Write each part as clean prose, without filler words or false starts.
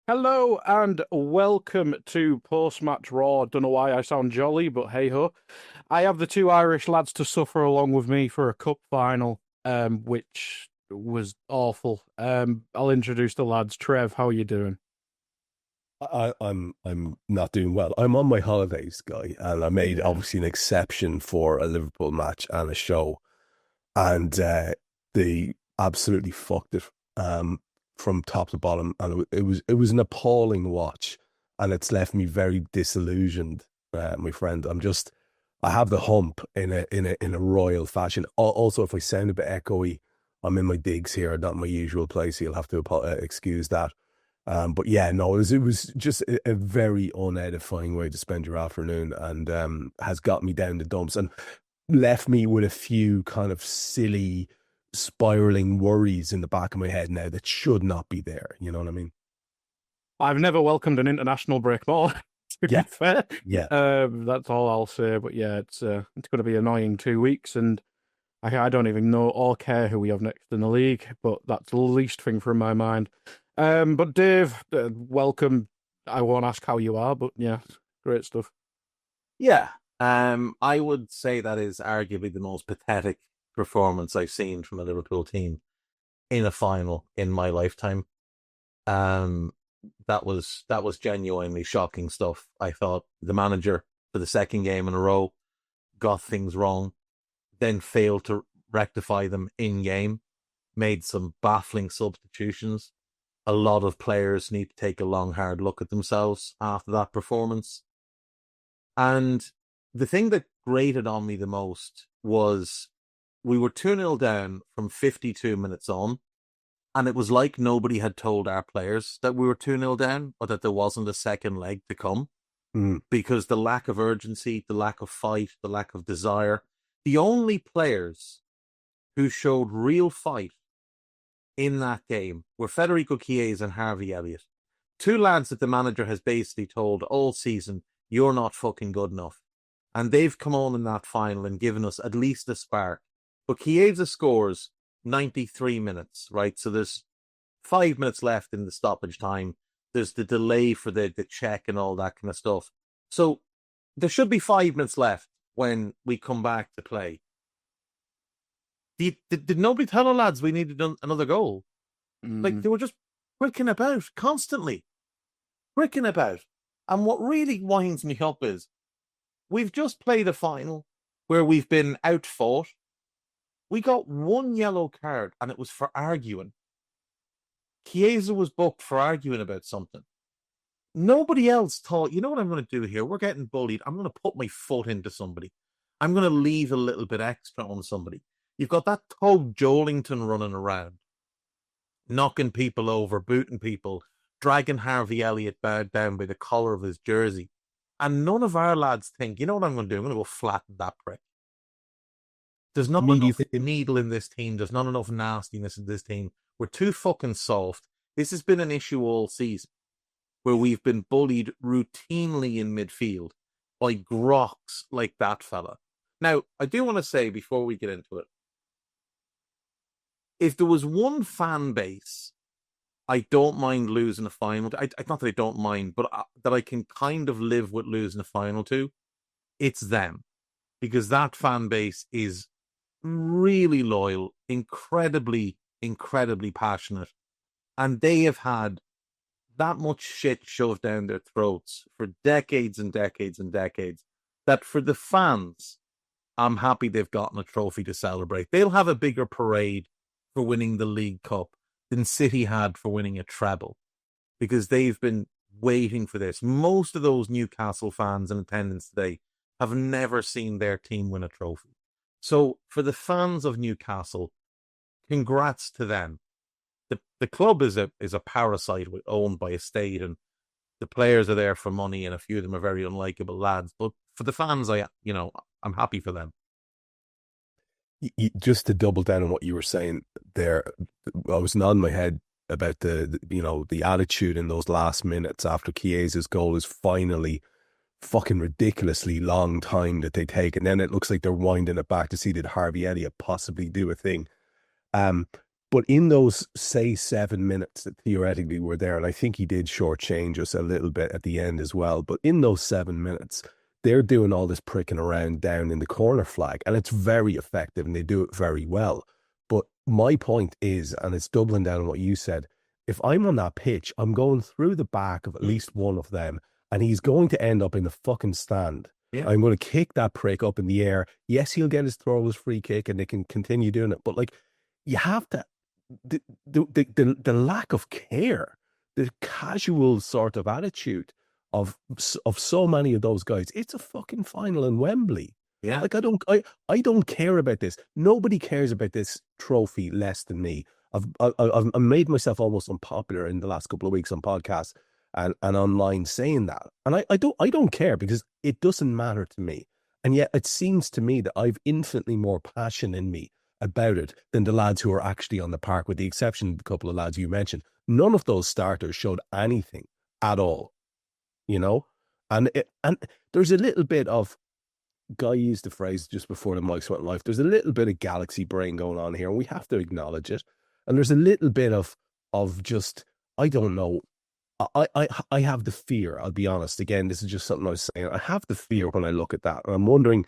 Hello and welcome to Post-Match Raw. Don't know why I sound jolly, but hey ho. I have the two Irish lads to suffer along with me for a cup final, which was awful. I'll introduce the lads. Trev, how are you doing? I'm not doing well. I'm on my holidays, Guy, and I made Yeah. obviously an exception for a Liverpool match and a show, and they absolutely fucked it from top to bottom, and it was an appalling watch, and it's left me very disillusioned, my friend. I have the hump in a royal fashion. Also, if I sound a bit echoey, I'm in my digs here, not my usual place. You'll have to excuse that. But yeah, no, it was just a very unedifying way to spend your afternoon, and has got me down the dumps and left me with a few kind of silly spiraling worries in the back of my head now that should not be there. You know what I mean? I've never welcomed an international break more, to be Yeah, fair. yeah. That's all I'll say. But yeah, it's going to be annoying 2 weeks, and I don't even know or care who we have next in the league, but that's the least thing from my mind. But Dave, welcome. I won't ask how you are, but yeah, great stuff. Yeah, I would say that is arguably the most pathetic performance I've seen from a Liverpool team in a final in my lifetime. Um, that was genuinely shocking stuff. I thought the manager for the second game in a row got things wrong, then failed to rectify them in game, made some baffling substitutions. A lot of players need to take a long, hard look at themselves after that performance. And the thing that grated on me the most was we were 2-0 down from 52 minutes on, and it was like nobody had told our players that we were 2-0 down or that there wasn't a second leg to come, Mm. because the lack of urgency, the lack of fight, the lack of desire, the only players who showed real fight in that game were Federico Chiesa and Harvey Elliott. Two lads that the manager has basically told all season, you're not fucking good enough. And they've come on in that final and given us at least a spark. But Chiesa scores 93 minutes, right? So there's 5 minutes left in the stoppage time. There's the delay for the check and all that kind of stuff. So there should be 5 minutes left when we come back to play. Did nobody tell the lads we needed another goal? Like, Mm. they were just pricking about constantly, pricking about. And what really winds me up is we've just played a final where we've been outfought. We got one yellow card, and it was for arguing. Chiesa was booked for arguing about something. Nobody else thought, you know what I'm going to do here? We're getting bullied. I'm going to put my foot into somebody. I'm going to leave a little bit extra on somebody. You've got that Tug Jolington running around, knocking people over, booting people, dragging Harvey Elliott down by the collar of his jersey. And none of our lads think, you know what I'm going to do? I'm going to go flatten that prick. There's I not mean, do you enough think? needle in this team. There's not enough nastiness in this team. We're too fucking soft. This has been an issue all season where we've been bullied routinely in midfield by groks like that fella. Now, I do want to say before we get into it, if there was one fan base I don't mind losing a final, not that I don't mind, but that I can kind of live with losing a final to, it's them. Because that fan base is really loyal, incredibly, incredibly passionate. And they have had that much shit shoved down their throats for decades and decades and decades that for the fans, I'm happy they've gotten a trophy to celebrate. They'll have a bigger parade for winning the League Cup than City had for winning a treble, because they've been waiting for this. Most of those Newcastle fans in attendance today have never seen their team win a trophy. So for the fans of Newcastle, congrats to them. The club is a parasite owned by a state, and the players are there for money, and a few of them are very unlikable lads. But for the fans, I'm happy for them. Just to double down on what you were saying there, I was nodding my head about the attitude in those last minutes after Chiesa's goal is finally fucking ridiculously long time that they take, and then it looks like they're winding it back to see did Harvey Elliott possibly do a thing. Um, But in those, say, 7 minutes that theoretically were there, and I think he did shortchange us a little bit at the end as well, but in those 7 minutes, they're doing all this pricking around down in the corner flag, and it's very effective, and they do it very well. But my point is, and it's doubling down on what you said, if I'm on that pitch, I'm going through the back of at least one of them, and he's going to end up in the fucking stand. Yeah. I'm going to kick that prick up in the air. Yes, he'll get his throw, his free kick, and they can continue doing it. But like, you have to, the lack of care, the casual sort of attitude of so many of those guys. It's a fucking final in Wembley. Yeah. Like, I don't care about this. Nobody cares about this trophy less than me. I've made myself almost unpopular in the last couple of weeks on podcasts and online saying that. And I don't care, because it doesn't matter to me. And yet it seems to me that I've infinitely more passion in me about it than the lads who are actually on the park, with the exception of the couple of lads you mentioned. None of those starters showed anything at all, you know? And there's a little bit of, Guy used the phrase just before the mics went live, there's a little bit of galaxy brain going on here, and we have to acknowledge it. And there's a little bit of just, I don't know, I have the fear, I'll be honest. Again, this is just something I was saying. I have the fear when I look at that. And I'm wondering,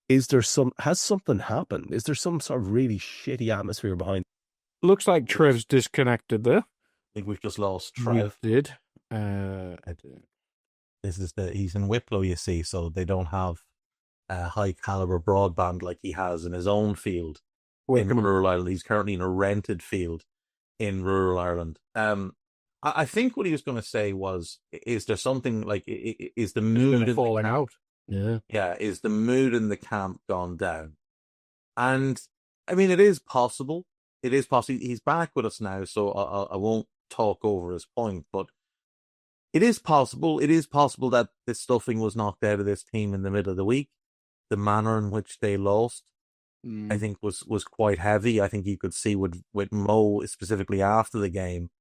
has something happened? Is there some sort of really shitty atmosphere behind? Looks like Trev's disconnected there. I think we've just lost Trev. We did. He's in Wicklow, you see, so they don't have high caliber broadband like he has in his own field in rural Ireland. He's currently in a rented field in rural Ireland. I think what he was going to say was, is there something like, is the mood falling out? Yeah, is the mood in the camp gone down? And I mean, it is possible. It is possible. He's back with us now, so I won't talk over his point, but it is possible. It is possible that this stuffing was knocked out of this team in the middle of the week. The manner in which they lost, I think, was quite heavy. I think you could see with Mo, specifically after the game,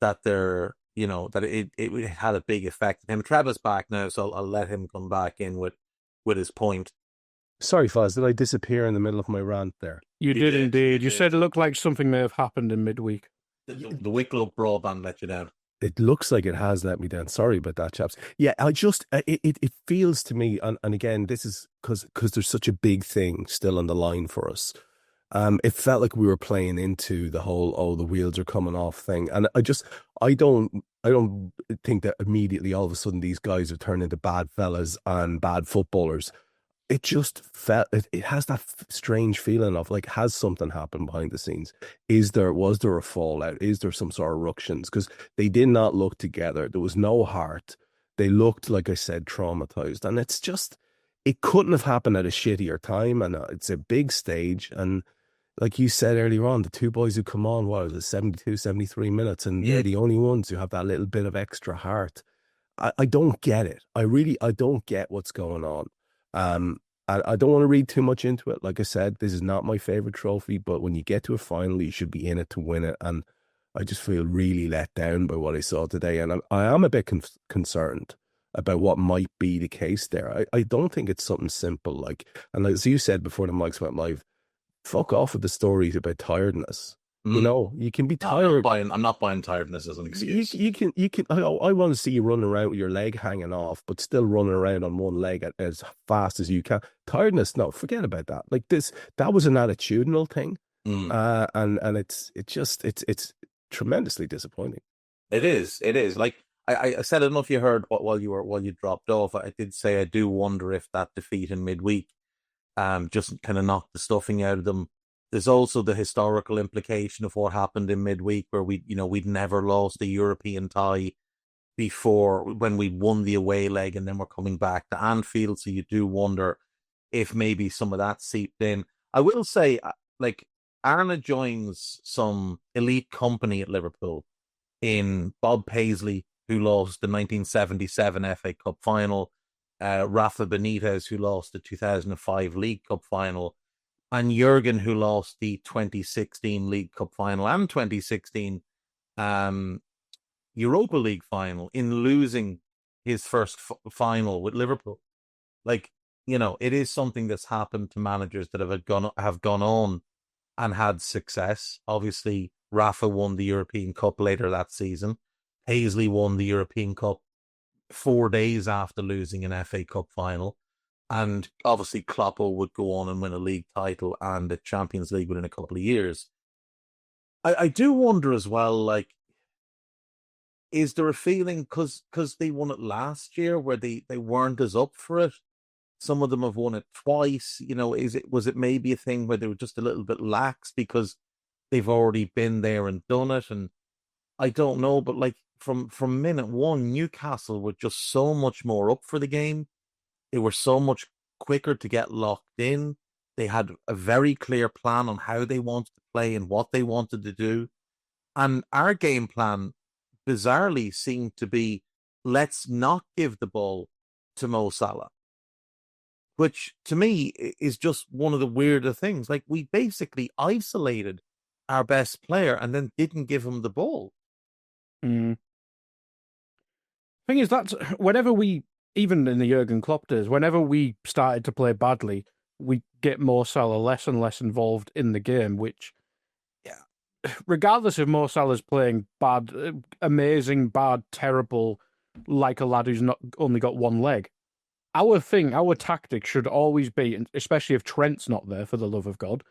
that they're, you know, that it had a big effect on him. Trevor's back now, so I'll let him come back in with his point. Sorry, Faz, did I disappear in the middle of my rant there? You did indeed. You said it looked like something may have happened in midweek. The Wicklow broadband let you down. It looks like it has let me down. Sorry about that, chaps. Yeah, I just, it feels to me, and again, this is because there's such a big thing still on the line for us. It felt like we were playing into the whole, oh, the wheels are coming off thing. And I don't think that immediately all of a sudden these guys have turned into bad fellas and bad footballers. It just felt, it has that strange feeling of like, has something happened behind the scenes? Was there a fallout? Is there some sort of ructions? Because they did not look together. There was no heart. They looked, like I said, traumatized. And it's just, it couldn't have happened at a shittier time. And it's a big stage. And like you said earlier on, the two boys who come on, what was it, 72, 73 minutes, and they're the only ones who have that little bit of extra heart. I don't get it. I don't get what's going on. I don't want to read too much into it. Like I said, this is not my favorite trophy, but when you get to a final, you should be in it to win it. And I just feel really let down by what I saw today. And I am a bit concerned about what might be the case there. I don't think it's something simple. Like, and as you said before the mics went live, fuck off with the stories about tiredness. You know, you can be tired. I'm not buying tiredness as an excuse. You can. I want to see you running around with your leg hanging off, but still running around on one leg as fast as you can. Tiredness, no, forget about that. Like that was an attitudinal thing, and it's tremendously disappointing. It is. Like I said, I don't know if you heard while you dropped off. I did say I do wonder if that defeat in midweek, just kind of knocked the stuffing out of them. There's also the historical implication of what happened in midweek, where we'd never lost a European tie before, when we won the away leg, and then we're coming back to Anfield. So you do wonder if maybe some of that seeped in. I will say, like, Arna joins some elite company at Liverpool in Bob Paisley, who lost the 1977 FA Cup final, Rafa Benitez, who lost the 2005 League Cup final, and Jurgen, who lost the 2016 League Cup final and 2016 Europa League final in losing his first final with Liverpool. Like, it is something that's happened to managers that have gone on and had success. Obviously, Rafa won the European Cup later that season. Paisley won the European Cup 4 days after losing an FA Cup final. And obviously, Kloppo would go on and win a league title and a Champions League within a couple of years. I do wonder as well, like, is there a feeling because they won it last year where they weren't as up for it? Some of them have won it twice. Was it maybe a thing where they were just a little bit lax because they've already been there and done it? And I don't know, but like from minute one, Newcastle were just so much more up for the game. They were so much quicker to get locked in. They had a very clear plan on how they wanted to play and what they wanted to do. And our game plan bizarrely seemed to be, let's not give the ball to Mo Salah, which to me is just one of the weirder things. Like, we basically isolated our best player and then didn't give him the ball. Thing is, that's whenever we, even in the Jurgen Klopp days, whenever we started to play badly, we get Mo Salah less and less involved in the game, which, regardless if Mo Salah's playing bad, amazing, bad, terrible, like a lad who's not only got one leg, our tactic should always be, especially if Trent's not there, for the love of God,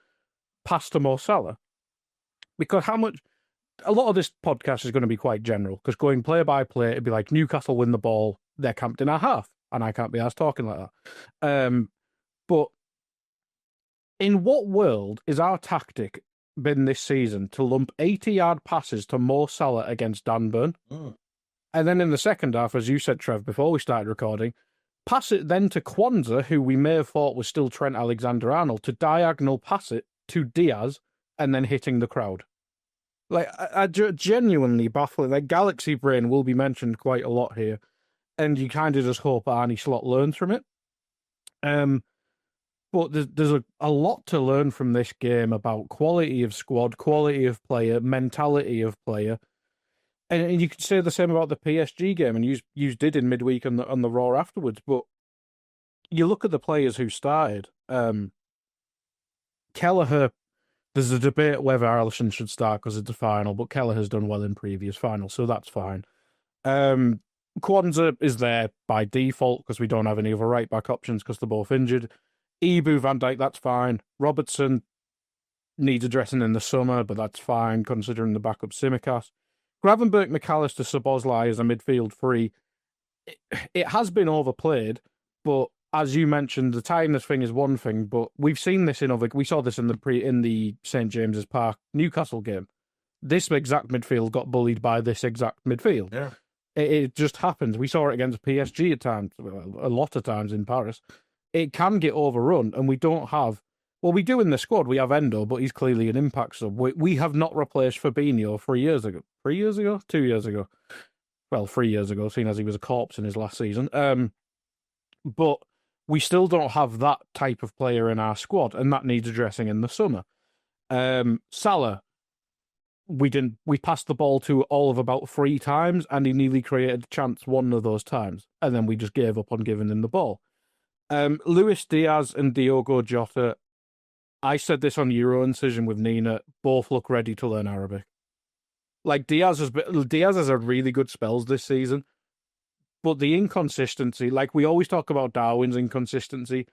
pass to Mo Salah. Because a lot of this podcast is going to be quite general, because going play by play, it'd be like Newcastle win the ball, they're camped in our half, and I can't be asked talking like that. But in what world is our tactic been this season to lump 80-yard passes to Mo Salah against Dan Burn? And then in the second half, as you said, Trev, before we started recording, pass it then to Kwanzaa, who we may have thought was still Trent Alexander-Arnold, to diagonal pass it to Diaz and then hitting the crowd. Like, I genuinely baffling. Like, Galaxy Brain will be mentioned quite a lot here, and you kind of just hope Arnie Slot learns from it. But there's a lot to learn from this game about quality of squad, quality of player, mentality of player. And you could say the same about the PSG game, and you did in midweek on the Raw afterwards. But you look at the players who started. Kelleher, there's a debate whether Alisson should start because it's a final, but Kelleher's done well in previous finals, so that's fine. Kwanzaa is there by default because we don't have any other right-back options because they're both injured. Ibu, Van Dijk, that's fine. Robertson needs addressing in the summer, but that's fine considering the backup Tsimikas. Gravenberch, McAllister, Szoboszlai as a midfield three. It has been overplayed, but as you mentioned, the tiredness thing is one thing, but we've seen this we saw this in the St. James's Park Newcastle game. This exact midfield got bullied by this exact midfield. Yeah. It just happens. We saw it against PSG at times, a lot of times in Paris. It can get overrun, and we don't have... Well, we do in the squad. We have Endo, but he's clearly an impact sub. We have not replaced Fabinho 3 years ago. 3 years ago? 2 years ago. Well, 3 years ago, seeing as he was a corpse in his last season. But we still don't have that type of player in our squad, and that needs addressing in the summer. Salah, we passed the ball to all of about 3 times, and he nearly created a chance one of those times, and then we just gave up on giving him the ball. Luis Diaz and Diogo Jota, I said this on Euro Incision with Nina, both look ready to learn Arabic. Like, Diaz has had really good spells this season, but the inconsistency, like we always talk about Darwin's inconsistency,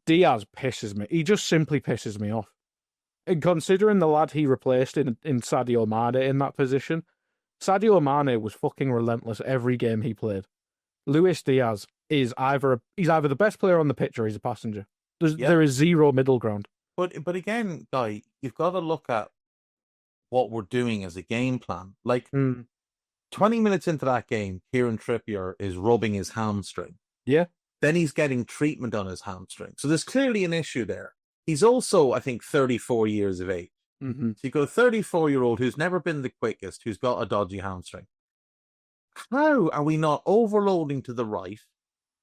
Diaz pisses me. He just simply pisses me off. And considering the lad he replaced in Sadio Mane in that position, Sadio Mane was fucking relentless every game he played. Luis Diaz is either the best player on the pitch or he's a passenger. There is zero middle ground. But again, Guy, you've got to look at what we're doing as a game plan. Like, 20 minutes into that game, Kieran Trippier is rubbing his hamstring. Yeah. Then he's getting treatment on his hamstring. So there's clearly an issue there. He's also, I think, 34 years of age. Mm-hmm. So you've got a 34-year-old who's never been the quickest, who's got a dodgy hamstring. How are we not overloading to the right?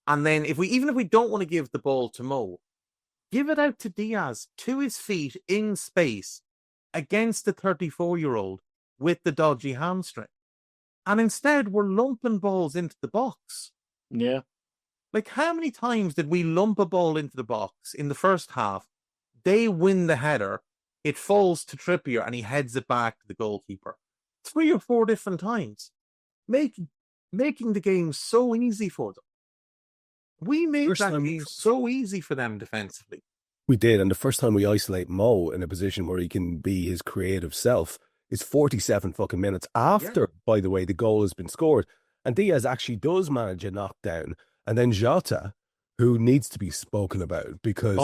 And then even if we don't want to give the ball to Mo, give it out to Diaz, to his feet, in space, against the 34-year-old with the dodgy hamstring. And instead, we're lumping balls into the box. Yeah. Like, how many times did we lump a ball into the box in the first half? They win the header. It falls to Trippier and he heads it back to the goalkeeper 3 or 4 different times, making the game so easy for them. We made First that time- game so easy for them defensively. We did, and the first time we isolate Mo in a position where he can be his creative self is 47 fucking minutes after, by the way, the goal has been scored. And Diaz actually does manage a knockdown. And then Jota, who needs to be spoken about because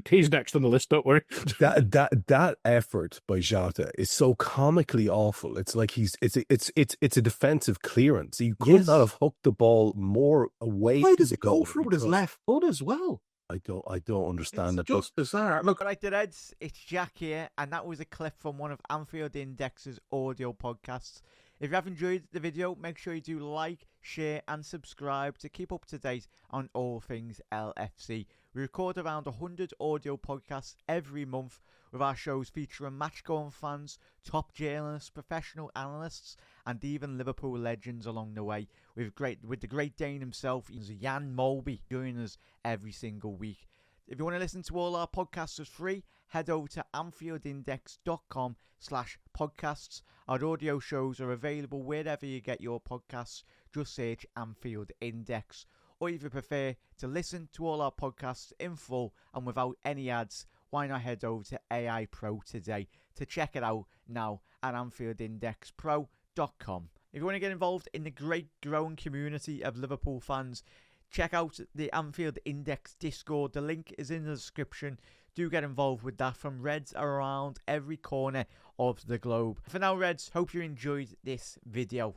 he's next on the list, don't worry. that effort by Jota is so comically awful. It's like it's a defensive clearance. He could not have hooked the ball more away. Why does it go through with his left foot as well? I don't understand It's that. just bizarre. Look, Right, the Reds, it's Jack here, and that was a clip from one of Anfield Index's audio podcasts. If you have enjoyed the video, make sure you do like, share, and subscribe to keep up to date on all things LFC. We record around 100 audio podcasts every month, with our shows featuring match-going fans, top journalists, professional analysts, and even Liverpool legends along the way. With the Great Dane himself, Jan Molby, joining us every single week. If you want to listen to all our podcasts for free, head over to anfieldindex.com/podcasts. Our audio shows are available wherever you get your podcasts. Just search Anfield Index. Or if you prefer to listen to all our podcasts in full and without any ads, why not head over to AI Pro today to check it out now at AnfieldIndexPro.com. If you want to get involved in the great growing community of Liverpool fans, check out the Anfield Index Discord. The link is in the description. Do get involved with that from Reds around every corner of the globe. For now, Reds, hope you enjoyed this video.